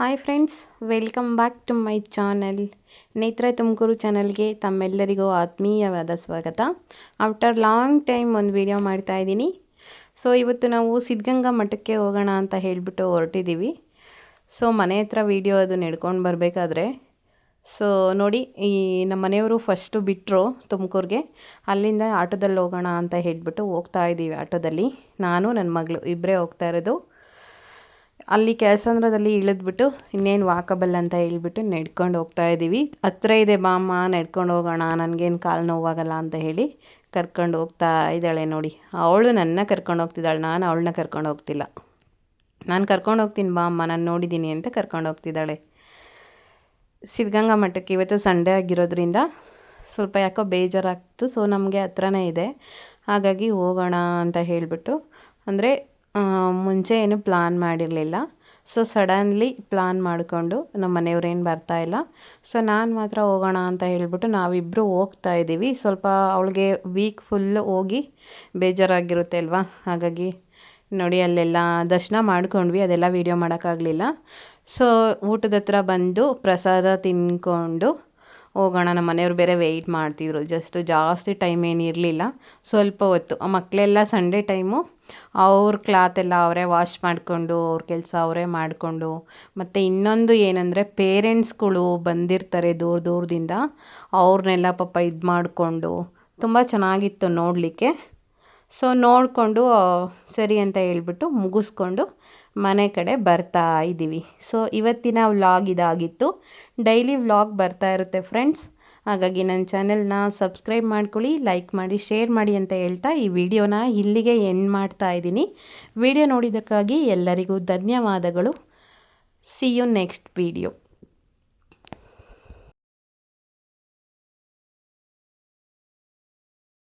Hi friends, welcome back to my channel. Netra Tumakuru ಚಾನಲ್ಗೆ ತಮ್ಮೆಲ್ಲರಿಗೂ ಆತ್ಮೀಯವಾದ ಸ್ವಾಗತ. ಆಫ್ಟರ್ ಲಾಂಗ್ ಟೈಮ್ ಒಂದು ವಿಡಿಯೋ ಮಾಡ್ತಾ ಇದ್ದೀನಿ. ಸೊ ಇವತ್ತು ನಾವು ಸಿದ್ಧಗಂಗಾ ಮಠಕ್ಕೆ ಹೋಗೋಣ ಅಂತ ಹೇಳಿಬಿಟ್ಟು ಹೊರಟಿದ್ದೀವಿ. ಸೊ ಮನೆ ಹತ್ರ ವಿಡಿಯೋ ಅದು ನಡ್ಕೊಂಡು ಬರಬೇಕಾದ್ರೆ ನೋಡಿ, ಈ ನಮ್ಮ ಮನೆಯವರು ಫಸ್ಟು ಬಿಟ್ಟರು ತುಮಕೂರಿಗೆ. ಅಲ್ಲಿಂದ ಆಟೋದಲ್ಲಿ ಹೋಗೋಣ ಅಂತ ಹೇಳಿಬಿಟ್ಟು ಹೋಗ್ತಾ ಇದ್ದೀವಿ. ಆಟೋದಲ್ಲಿ ನಾನು ನನ್ನ ಮಗಳು ಇಬ್ಬರೇ ಹೋಗ್ತಾ ಇರೋದು. ಅಲ್ಲಿ ಕ್ಯಾಸಂದ್ರದಲ್ಲಿ ಇಳಿದ್ಬಿಟ್ಟು ಇನ್ನೇನು ವಾಕಬಲ್ ಅಂತ ಹೇಳ್ಬಿಟ್ಟು ನಡ್ಕೊಂಡು ಹೋಗ್ತಾ ಇದ್ದೀವಿ. ಹತ್ರ ಇದೆ ಬಾಮ್ಮ, ನಡ್ಕೊಂಡು ಹೋಗೋಣ, ನನಗೇನು ಕಾಲು ನೋವಾಗಲ್ಲ ಅಂತ ಹೇಳಿ ಕರ್ಕೊಂಡು ಹೋಗ್ತಾ ಇದ್ದಾಳೆ. ನೋಡಿ, ಅವಳು ನನ್ನ ಕರ್ಕೊಂಡು ಹೋಗ್ತಿದ್ದಾಳೆ, ನಾನು ಅವಳನ್ನ ಕರ್ಕೊಂಡು ಹೋಗ್ತಿಲ್ಲ. ನಾನು ಕರ್ಕೊಂಡು ಹೋಗ್ತೀನಿ ಬಾಮ್ಮ, ನಾನು ನೋಡಿದ್ದೀನಿ ಅಂತ ಕರ್ಕೊಂಡು ಹೋಗ್ತಿದ್ದಾಳೆ. ಸಿದ್ಧಗಂಗಾ ಮಠಕ್ಕೆ ಇವತ್ತು ಸಂಡೇ ಆಗಿರೋದ್ರಿಂದ ಸ್ವಲ್ಪ ಯಾಕೋ ಬೇಜಾರಾಗ್ತು. ಸೊ ನಮಗೆ ಹತ್ರನೇ ಇದೆ, ಹಾಗಾಗಿ ಹೋಗೋಣ ಅಂತ ಹೇಳಿಬಿಟ್ಟು, ಅಂದರೆ ಮುಂಚೆ ಏನು ಪ್ಲಾನ್ ಮಾಡಿರಲಿಲ್ಲ. ಸೊ ಸಡನ್ಲಿ ಪ್ಲಾನ್ ಮಾಡಿಕೊಂಡು ನಮ್ಮ ಮನೆಯವ್ರೇನು ಬರ್ತಾಯಿಲ್ಲ. ಸೊ ನಾನು ಮಾತ್ರ ಹೋಗೋಣ ಅಂತ ಹೇಳಿಬಿಟ್ಟು ನಾವಿಬ್ಬರು ಹೋಗ್ತಾ ಇದ್ದೀವಿ. ಸ್ವಲ್ಪ ಅವಳಿಗೆ ವೀಕ್ ಫುಲ್ಲು ಹೋಗಿ ಬೇಜಾರಾಗಿರುತ್ತೆ ಅಲ್ವಾ, ಹಾಗಾಗಿ ನೋಡಿ ಅಲ್ಲೆಲ್ಲ ದರ್ಶನ ಮಾಡ್ಕೊಂಡ್ವಿ, ಅದೆಲ್ಲ ವೀಡಿಯೋ ಮಾಡೋಕ್ಕಾಗಲಿಲ್ಲ. ಸೊ ಊಟದ ಹತ್ರ ಬಂದು ಪ್ರಸಾದ ತಿನ್ಕೊಂಡು ಹೋಗೋಣ. ನಮ್ಮ ಮನೆಯವ್ರು ಬೇರೆ ವೆಯ್ಟ್ ಮಾಡ್ತಿದ್ರು. ಜಾಸ್ತಿ ಟೈಮ್ ಏನಿರಲಿಲ್ಲ, ಸ್ವಲ್ಪ ಹೊತ್ತು. ಆ ಮಕ್ಕಳೆಲ್ಲ ಸಂಡೇ ಟೈಮು ಅವ್ರ ಕ್ಲಾತೆಲ್ಲ ಅವರೇ ವಾಶ್ ಮಾಡಿಕೊಂಡು ಅವ್ರ ಕೆಲಸ ಅವರೇ ಮಾಡಿಕೊಂಡು, ಮತ್ತು ಇನ್ನೊಂದು ಏನಂದರೆ ಪೇರೆಂಟ್ಸ್ಗಳು ಬಂದಿರ್ತಾರೆ ದೂರದಿಂದ, ಅವ್ರನ್ನೆಲ್ಲ ಪಾಪ ಇದು ಮಾಡಿಕೊಂಡು ತುಂಬ ಚೆನ್ನಾಗಿತ್ತು ನೋಡಲಿಕ್ಕೆ. ಸೊ ನೋಡಿಕೊಂಡು ಸರಿ ಅಂತ ಹೇಳ್ಬಿಟ್ಟು ಮುಗಿಸ್ಕೊಂಡು ಮನೆ ಕಡೆ ಬರ್ತಾ ಇದ್ದೀವಿ. ಸೊ ಇವತ್ತಿನ ವ್ಲಾಗ್ ಇದಾಗಿತ್ತು. ಡೈಲಿ ವ್ಲಾಗ್ ಬರ್ತಾ ಇರುತ್ತೆ ಫ್ರೆಂಡ್ಸ್, ಹಾಗಾಗಿ ನನ್ನ ಚಾನೆಲ್ನ ಸಬ್ಸ್ಕ್ರೈಬ್ ಮಾಡ್ಕೊಳ್ಳಿ, ಲೈಕ್ ಮಾಡಿ, ಶೇರ್ ಮಾಡಿ ಅಂತ ಹೇಳ್ತಾ ಈ ವಿಡಿಯೋನ ಇಲ್ಲಿಗೆ ಎಂಡ್ ಮಾಡ್ತಾ ಇದ್ದೀನಿ. ವಿಡಿಯೋ ನೋಡಿದ್ದಕ್ಕಾಗಿ ಎಲ್ಲರಿಗೂ ಧನ್ಯವಾದಗಳು. See you next video.